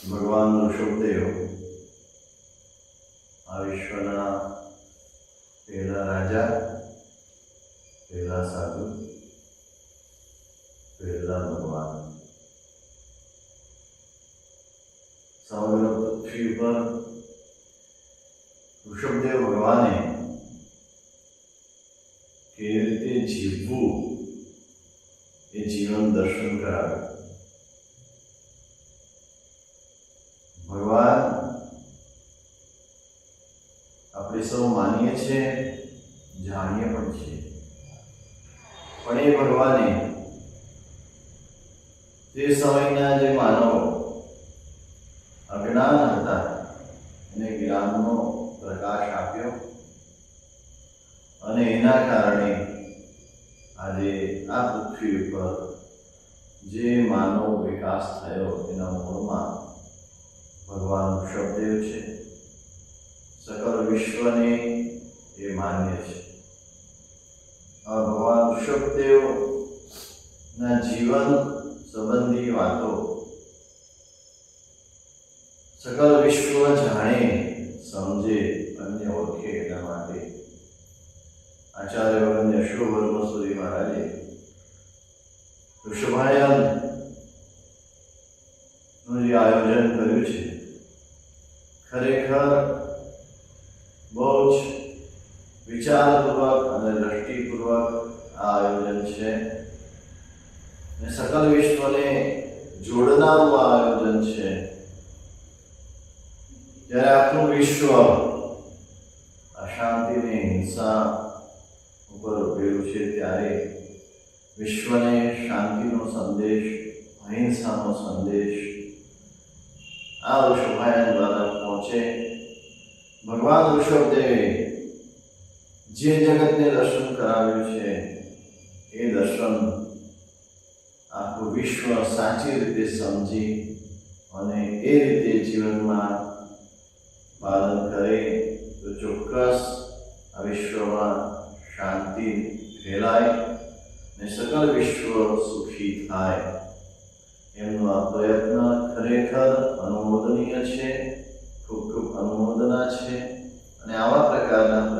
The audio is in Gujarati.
ભગવાન ઋષભદેવ આ વિશ્વના પહેલા રાજા, પહેલા સાધુ, પહેલા ભગવાન. સમગ્ર પૃથ્વી પર ઋષભદેવ ભગવાને કેવી રીતે જીવવું એ જીવન દર્શન કરાવ્યું. ભગવાન આપણે સૌ માનીએ છીએ, જાણીએ પણ છીએ, પણ એ ભગવાને તે સમયના જે માનવો અજ્ઞાન હતા એને જ્ઞાનનો પ્રકાશ આપ્યો અને એના કારણે આજે આ પૃથ્વી ઉપર જે માનવ વિકાસ થયો એના મૂળમાં ભગવાન ઋષભદેવ છે. સકળ વિશ્વને એ માન્ય છે. આ ભગવાન ઋષભદેવના જીવન સંબંધી વાતો સકળ વિશ્વ જાણે, સમજે અને ઓળખે એના માટે આચાર્ય વંદ્ય શુભર્મસુરી મહારાજે ઋષભાયન નું જે આયોજન કર્યું છે, ખરેખર બહુ જ વિચારપૂર્વક અને દ્રષ્ટિપૂર્વક આ આયોજન છે અને સકલ વિશ્વને જોડનારું આ આયોજન છે. જ્યારે આખું વિશ્વ અશાંતિ અને હિંસા ઉપર ઉભેલું છે ત્યારે વિશ્વને શાંતિનો સંદેશ, અહિંસાનો સંદેશ આ ઋષભાયન દ્વારા પહોંચે. ભગવાન ઋષભદેવે જે જગતને દર્શન કરાવ્યું છે એ દર્શન આખું વિશ્વ સાચી રીતે સમજી અને એ રીતે જીવનમાં પાલન કરે તો ચોક્કસ આ વિશ્વમાં શાંતિ ફેલાય ને સકલ વિશ્વ સુખી થાય. એમનો આ પ્રયત્ન ખરેખર અનુમોદનીય છે, ખૂબ ખૂબ અનુમોદના છે અને આવા પ્રકારના